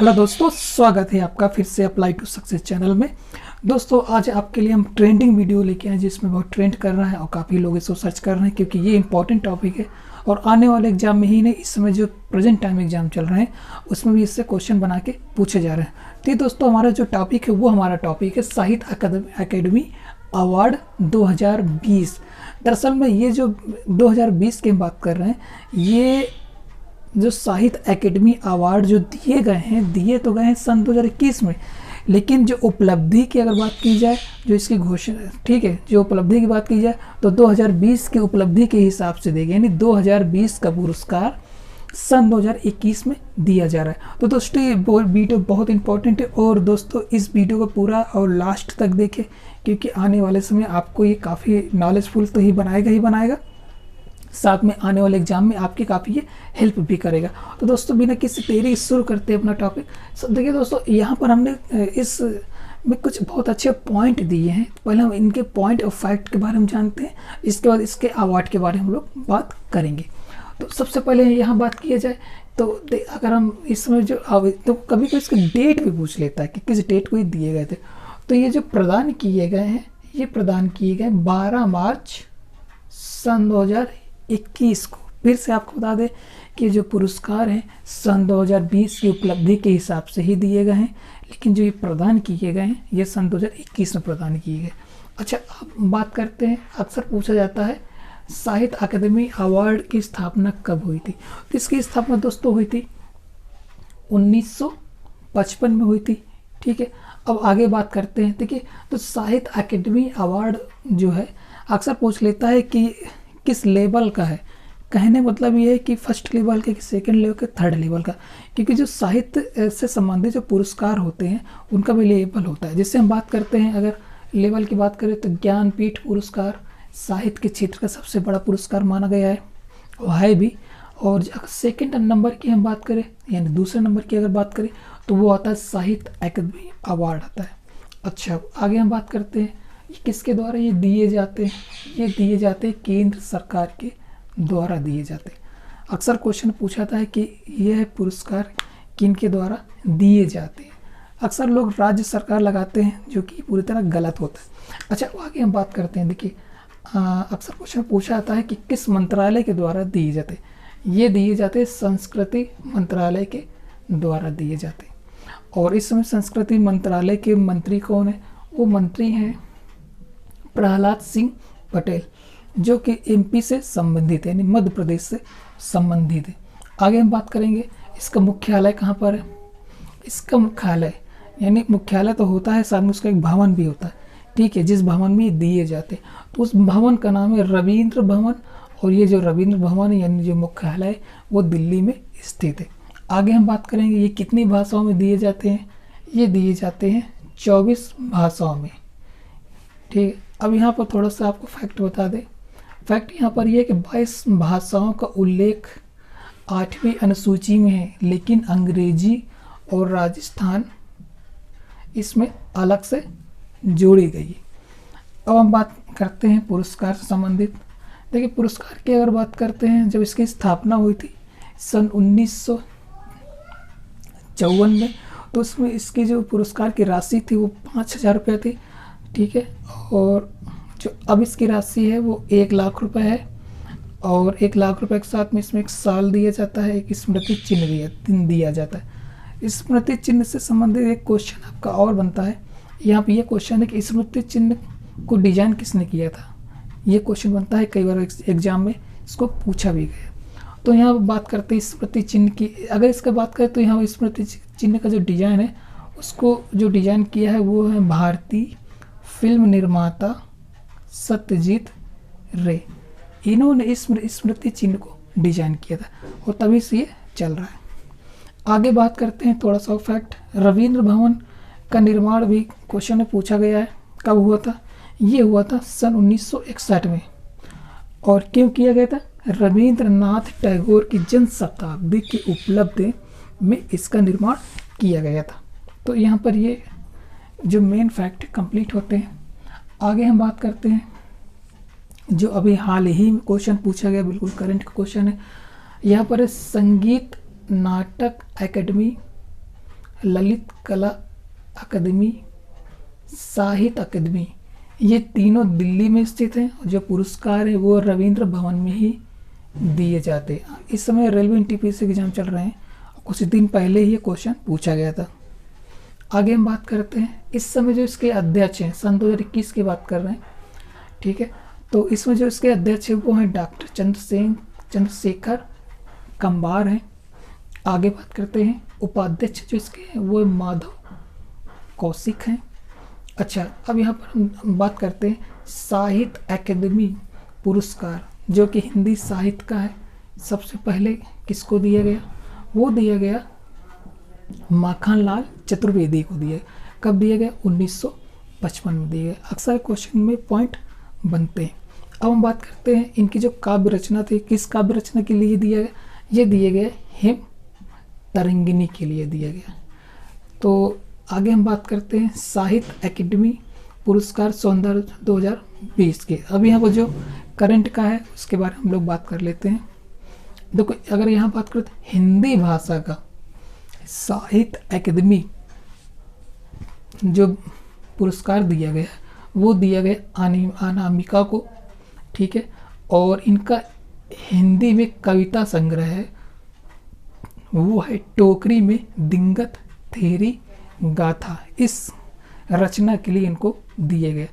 Hello दोस्तों, स्वागत है आपका फिर से अप्लाई टू सक्सेस चैनल में। दोस्तों आज आपके लिए हम ट्रेंडिंग वीडियो लेके आए जिसमें बहुत ट्रेंड कर रहा है और काफ़ी लोग इसको सर्च कर रहे हैं क्योंकि ये इंपॉर्टेंट टॉपिक है और आने वाले एग्जाम में ही नहीं, इस समय जो प्रेजेंट टाइम एग्जाम चल रहे हैं उसमें भी इससे क्वेश्चन बना के पूछे जा रहे हैं। तो दोस्तों हमारा जो टॉपिक है वो हमारा टॉपिक है साहित्य अकेडमी अवार्ड 2020। दरअसल में ये जो 2020 की हम बात कर रहे हैं, ये जो साहित्य एकेडमी अवार्ड जो दिए तो गए हैं सन 2021 में, लेकिन जो उपलब्धि की अगर बात की जाए, जो इसकी घोषणा, ठीक है, जो उपलब्धि की बात की जाए तो 2020 की उपलब्धि के हिसाब से देंगे, यानी 2020 का पुरस्कार सन 2021 में दिया जा रहा है। तो दोस्तों ये वीडियो बहुत इंपॉर्टेंट है और दोस्तों इस वीडियो को पूरा और लास्ट तक देखें क्योंकि आने वाले समय आपको ये काफ़ी नॉलेजफुल तो ही बनाएगा, साथ में आने वाले एग्जाम में आपकी काफ़ी ये हेल्प भी करेगा। तो दोस्तों बिना किसी देरी शुरू करते हैं अपना टॉपिक। देखिए दोस्तों, यहाँ पर हमने इस में कुछ बहुत अच्छे पॉइंट दिए हैं। पहले हम इनके पॉइंट ऑफ फैक्ट के बारे में जानते हैं, इसके बाद इसके अवार्ड के बारे में हम लोग बात करेंगे। तो सबसे पहले यहाँ बात किया जाए तो अगर हम इसमें जो तो कभी कोई इसका डेट भी पूछ लेता है कि किस डेट को ये दिए गए थे। तो ये जो प्रदान किए गए हैं, ये प्रदान किए गए 12 मार्च सन 2021 को। फिर से आपको बता दें कि जो पुरस्कार हैं सन 2020 की उपलब्धि के हिसाब से ही दिए गए हैं, लेकिन जो ये प्रदान किए गए हैं ये सन 2021 में प्रदान किए गए। अच्छा, अब बात करते हैं, अक्सर पूछा जाता है साहित्य अकादमी अवार्ड की स्थापना कब हुई थी। तो इसकी स्थापना दोस्तों हुई थी 1955 में हुई थी। ठीक है, अब आगे बात करते हैं। देखिए, तो साहित्य अकादमी अवार्ड जो है अक्सर पूछ लेता है कि किस लेवल का है। कहने मतलब ये है कि फर्स्ट लेवल का, कि सेकंड लेवल का, थर्ड लेवल का, क्योंकि जो साहित्य से संबंधित जो पुरस्कार होते हैं उनका भी लेवल होता है। जिससे हम बात करते हैं, अगर लेवल की बात करें तो ज्ञानपीठ पुरस्कार साहित्य के क्षेत्र का सबसे बड़ा पुरस्कार माना गया है, वो है भी। और सेकेंड नंबर की हम बात करें, यानी दूसरे नंबर की अगर बात करें तो वो आता है साहित्य अकादमी अवार्ड आता है। अच्छा, आगे हम बात करते हैं किसके द्वारा ये दिए जाते हैं। ये दिए जाते हैं केंद्र सरकार के द्वारा दिए जाते हैं। अक्सर क्वेश्चन पूछा था कि यह पुरस्कार किन के द्वारा दिए जाते हैं। अक्सर लोग राज्य सरकार लगाते हैं जो कि पूरी तरह गलत होता है। अच्छा, आगे हम बात करते हैं। देखिए, अक्सर क्वेश्चन पूछा जाता है कि किस मंत्रालय के द्वारा दिए जाते हैं। ये दिए जाते हैं संस्कृति मंत्रालय के द्वारा दिए जाते हैं। और इस समय संस्कृति मंत्रालय के मंत्री कौन है? वो मंत्री हैं प्रहलाद सिंह पटेल, जो कि एमपी से संबंधित है, यानी मध्य प्रदेश से संबंधित है। आगे हम बात करेंगे इसका मुख्यालय कहाँ पर है। इसका मुख्यालय, यानी मुख्यालय तो होता है, साथ में उसका एक भवन भी होता है, ठीक है, जिस भवन में ये दिए जाते हैं। तो उस भवन का नाम है रविंद्र भवन, और ये जो रविंद्र भवन है यानी जो मुख्यालय है वो दिल्ली में स्थित है। आगे हम बात करेंगे ये कितनी भाषाओं में दिए जाते हैं। ये दिए जाते हैं 24 भाषाओं में। ठीक है, अब यहाँ पर थोड़ा सा आपको फैक्ट बता दें। फैक्ट यहाँ पर यह है कि 22 भाषाओं का उल्लेख 8वीं अनुसूची में है, लेकिन अंग्रेजी और राजस्थान इसमें अलग से जोड़ी गई है। अब हम बात करते हैं पुरस्कार से संबंधित। देखिए, पुरस्कार की अगर बात करते हैं, जब इसकी स्थापना हुई थी सन 1954 में, तो उसमें इसकी जो पुरस्कार की राशि थी वो 5000 रुपये थी। ठीक है, और जो अब इसकी राशि है वो 1 लाख रुपए है, और 1 लाख रुपए के साथ में इसमें एक साल दिया जाता है, एक स्मृति चिन्ह दिया जाता है। स्मृति चिन्ह से संबंधित एक क्वेश्चन आपका और बनता है। यहाँ पे ये क्वेश्चन है कि स्मृति चिन्ह को डिजाइन किसने किया था। ये क्वेश्चन बनता है, कई बार एग्जाम में इसको पूछा भी गया। तो यहाँ बात करते हैं स्मृति चिन्ह की। अगर इसका बात करें तो यहाँ स्मृति चिन्ह का जो डिजाइन है उसको जो डिजाइन किया है वो है भारतीय फिल्म निर्माता सत्यजीत रे। इन्होंने इस स्मृति चिन्ह को डिजाइन किया था और तभी से ये चल रहा है। आगे बात करते हैं थोड़ा सा फैक्ट। रविंद्र भवन का निर्माण भी क्वेश्चन में पूछा गया है, कब हुआ था। ये हुआ था सन 1961 में। और क्यों किया गया था? रविंद्रनाथ टैगोर की जन्म शताब्दी के उपलब्धि में इसका निर्माण किया गया था। तो यहाँ पर ये जो मेन फैक्ट कंप्लीट होते हैं। आगे हम बात करते हैं जो अभी हाल ही में क्वेश्चन पूछा गया, बिल्कुल करंट क्वेश्चन है। यहाँ पर संगीत नाटक एकेडमी ललित कला अकादमी, साहित्य अकादमी, ये तीनों दिल्ली में स्थित हैं। जो पुरस्कार है वो रविंद्र भवन में ही दिए जाते हैं। इस समय रेलवे एनटीपीसी एग्जाम चल रहे हैं, कुछ दिन पहले ही ये क्वेश्चन पूछा गया था। आगे हम बात करते हैं, इस समय जो इसके अध्यक्ष हैं, सन 2021 की बात कर रहे हैं, ठीक है। तो इसमें जो इसके अध्यक्ष हैं वो हैं डॉक्टर चंद्रशेखर कंबार हैं। आगे बात करते हैं, उपाध्यक्ष जो इसके हैं वो माधव कौशिक हैं। अच्छा, अब यहाँ पर हम बात करते हैं साहित्य अकादमी पुरस्कार, जो कि हिंदी साहित्य का है। सबसे पहले किसको दिया गया? वो दिया गया माखनलाल चतुर्वेदी को दिया। कब दिया गया? 1955 में दिया गया। अक्सर क्वेश्चन में पॉइंट बनते हैं। अब हम बात करते हैं इनकी जो काव्य रचना थी, किस काव्य रचना के लिए दिया गया? ये दिए गए हेम तरंगिणी के लिए दिया गया। तो आगे हम बात करते हैं साहित्य अकादमी पुरस्कार सौंदर्य 2020 के। अब यहाँ पर जो करंट का है उसके बारे में हम लोग बात कर लेते हैं। देखो, अगर यहाँ बात करते हिंदी भाषा का साहित्य अकादमी जो पुरस्कार दिया गया वो दिया गया अनामिका को, ठीक है। और इनका हिंदी में कविता संग्रह है, वो है टोकरी में दिंगत थेरी गाथा। इस रचना के लिए इनको दिए गए।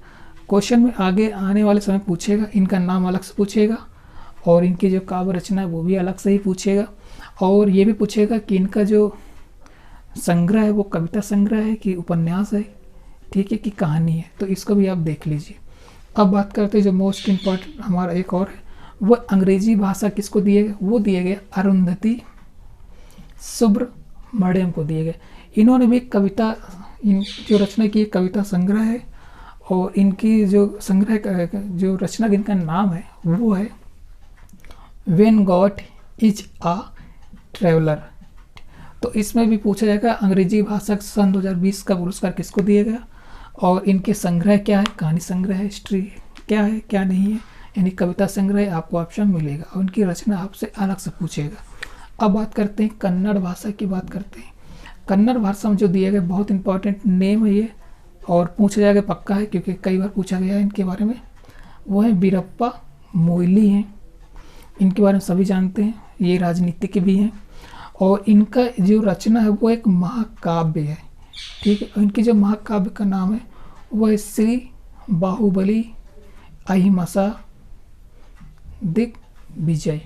क्वेश्चन में आगे आने वाले समय पूछेगा, इनका नाम अलग से पूछेगा और इनकी जो काव्य रचना है वो भी अलग से ही पूछेगा। और ये भी पूछेगा कि इनका जो संग्रह है वो कविता संग्रह है कि उपन्यास है, ठीक है, कि कहानी है। तो इसको भी आप देख लीजिए। अब बात करते हैं जो मोस्ट इम्पॉर्टेंट हमारा एक और है, वो अंग्रेजी भाषा किसको दिए गए? वो दिए गए अरुंधति सुब्रमण्यम को दिए गए। इन्होंने भी कविता, इन जो रचना की कविता संग्रह है और इनकी जो संग्रह का जो रचना इनका नाम है वो है when God is a traveller. तो इसमें भी पूछा जाएगा अंग्रेजी भाषा सन 2020 का पुरस्कार किसको दिया गया और इनके संग्रह क्या है, कहानी संग्रह है, हिस्ट्री क्या है, क्या नहीं है, यानी कविता संग्रह आपको ऑप्शन मिलेगा और उनकी रचना आपसे अलग से पूछेगा। अब बात करते हैं कन्नड़ भाषा की। बात करते हैं कन्नड़ भाषा में जो दिया गया बहुत इंपॉर्टेंट नेम है ये और पूछा जाएगा पक्का है क्योंकि कई बार पूछा गया है इनके बारे में। वो है बीरप्पा मोइली हैं, इनके बारे में सभी जानते हैं, ये राजनीतिक भी हैं और इनका जो रचना है वो एक महाकाव्य है, ठीक है। इनकी जो महाकाव्य का नाम है वो है श्री बाहुबली अहिंसा दिग्विजय,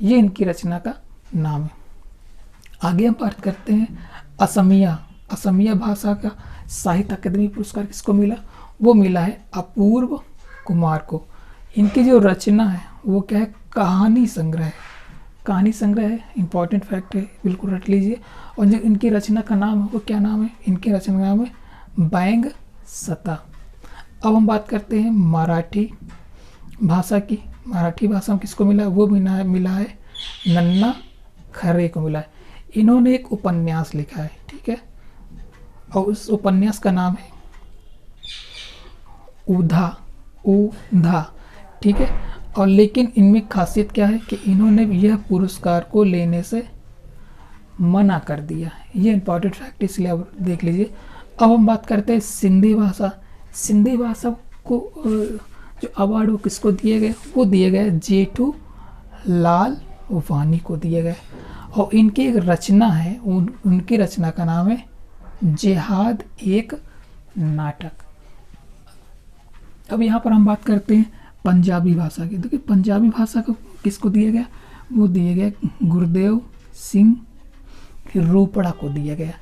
ये इनकी रचना का नाम है। आगे हम बात करते हैं असमिया भाषा का साहित्य अकादमी पुरस्कार किसको मिला? वो मिला है अपूर्व कुमार को। इनकी जो रचना है वो क्या है? कहानी संग्रह है, कहानी संग्रह है, इंपॉर्टेंट फैक्ट है, बिल्कुल रट लीजिए। और जो इनकी रचना का नाम है वो क्या नाम है? इनकी रचना का नाम है बैंग सता। अब हम बात करते हैं मराठी भाषा की। मराठी भाषा में किसको मिला? वो मिला है नन्ना खरे को मिला है। इन्होंने एक उपन्यास लिखा है, ठीक है, और उस उपन्यास का नाम है उधा, ठीक है। और लेकिन इनमें खासियत क्या है कि इन्होंने यह पुरस्कार को लेने से मना कर दिया। ये इंपॉर्टेंट फैक्ट इसलिए आप देख लीजिए। अब हम बात करते हैं सिंधी भाषा। सिंधी भाषा को जो अवार्ड वो किसको दिए गए? वो दिए गए जेठू लाल वानी को दिए गए और इनकी एक रचना है, उनकी रचना का नाम है जिहाद एक नाटक। अब यहाँ पर हम बात करते हैं पंजाबी भाषा की। देखिए पंजाबी भाषा को किसको दिया गया? वो दिए गए गुरदेव सिंह रोपड़ा को दिया गया।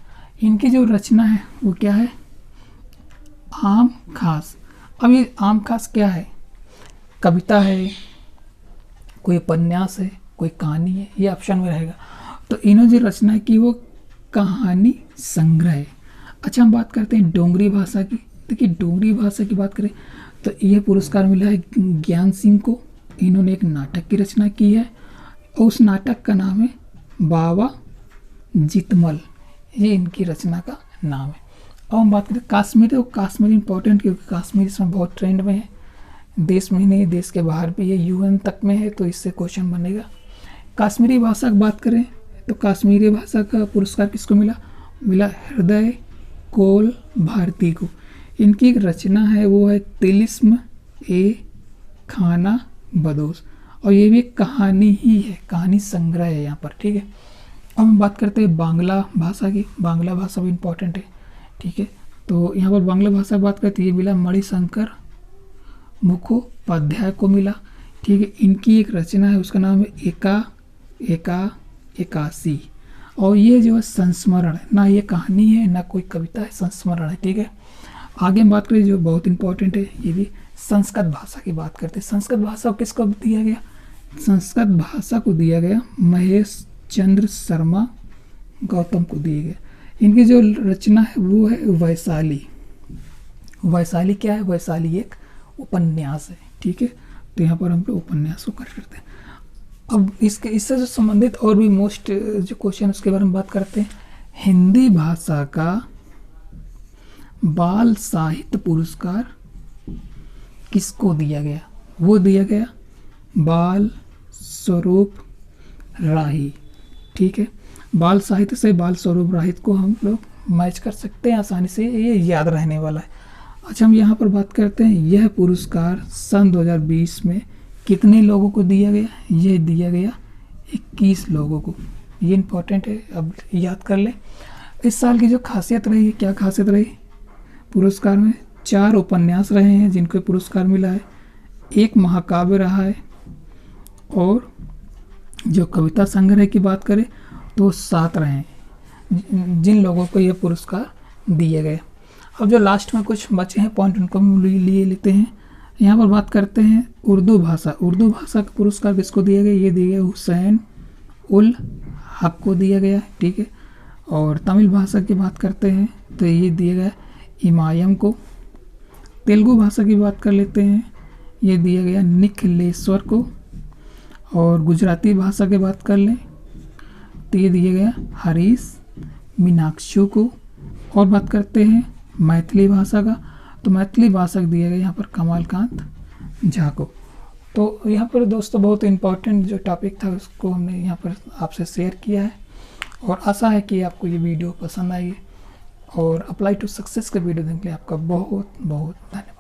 इनकी जो रचना है वो क्या है? आम खास। अब ये आम खास क्या है? कविता है, कोई उपन्यास है, कोई कहानी है, ये ऑप्शन में रहेगा। तो इन्होंने जो रचना की वो कहानी संग्रह है। अच्छा, हम बात करते हैं डोगरी भाषा की। देखिए डोगरी भाषा की बात करें तो यह पुरस्कार मिला है ज्ञान सिंह को। इन्होंने एक नाटक की रचना की है और उस नाटक का नाम है बाबा जितमल, ये इनकी रचना का नाम है। अब हम बात करें कश्मीर। तो कश्मीर इंपॉर्टेंट क्योंकि कश्मीर इसमें बहुत ट्रेंड में है, देश में ही नहीं देश के बाहर भी, ये यूएन तक में है, तो इससे क्वेश्चन बनेगा। कश्मीरी भाषा की बात करें तो कश्मीरी भाषा का पुरस्कार किसको मिला? मिला हृदय कोल भारती को। इनकी एक रचना है वो है तिलिस्म ए खाना बदोश, और ये भी एक कहानी ही है, कहानी संग्रह है यहाँ पर, ठीक है। अब हम बात करते हैं बांग्ला भाषा की। बांग्ला भाषा भी इम्पोर्टेंट है, ठीक है। तो यहाँ पर बांग्ला भाषा की बात करते हैं, ये मिला मणिशंकर मुखोपाध्याय को मिला, ठीक है। इनकी एक रचना है उसका नाम है एकासी, और ये जो है संस्मरण है, ना ये कहानी है ना कोई कविता है, संस्मरण है, ठीक है। आगे हम बात करें जो बहुत इंपॉर्टेंट है, ये भी संस्कृत भाषा की बात करते हैं। संस्कृत भाषा को किसको दिया गया? संस्कृत भाषा को दिया गया महेश चंद्र शर्मा गौतम को दिए गए। इनकी जो रचना है वो है वैशाली। वैशाली क्या है? वैशाली एक उपन्यास है, ठीक है। तो यहाँ पर हम लोग उपन्यास को करते हैं। अब इससे जो संबंधित और भी मोस्ट जो क्वेश्चन उसके बारे में बात करते हैं। हिंदी भाषा का बाल साहित्य पुरस्कार किसको दिया गया? वो दिया गया बाल स्वरूप राही, ठीक है। बाल साहित्य से बाल स्वरूप राही को हम लोग मैच कर सकते हैं आसानी से, ये याद रहने वाला है। अच्छा, हम यहाँ पर बात करते हैं यह पुरस्कार सन 2020 में कितने लोगों को दिया गया? ये दिया गया 21 लोगों को। ये इम्पोर्टेंट है, अब याद कर लें। इस साल की जो खासियत रही, क्या खासियत रही पुरस्कार में? 4 उपन्यास रहे हैं जिनको पुरस्कार मिला है, 1 महाकाव्य रहा है, और जो कविता संग्रह की बात करें तो 7 रहे हैं जिन लोगों को ये पुरस्कार दिए गए। अब जो लास्ट में कुछ बचे हैं पॉइंट उनको हम लिए लेते हैं। यहाँ पर बात करते हैं उर्दू भाषा। उर्दू भाषा का पुरस्कार किसको दिया गया? ये दिया गया हुसैन उल हक को दिया गया, ठीक है। और तमिल भाषा की बात करते हैं तो ये दिया गया इमायम को। तेलुगु भाषा की बात कर लेते हैं, ये दिया गया निखिलेश्वर को। और गुजराती भाषा की बात कर लें तो ये दिया गया हरीश मीनाक्षी को। और बात करते हैं मैथिली भाषा का, तो मैथिली भाषा को दिया गया यहाँ पर कमलकांत झा को। तो यहाँ पर दोस्तों बहुत इम्पोर्टेंट जो टॉपिक था उसको हमने यहाँ पर आपसे शेयर किया है, और आशा है कि आपको ये वीडियो पसंद आई। और अप्लाई टू सक्सेस के वीडियो देखने के लिए आपका बहुत बहुत धन्यवाद।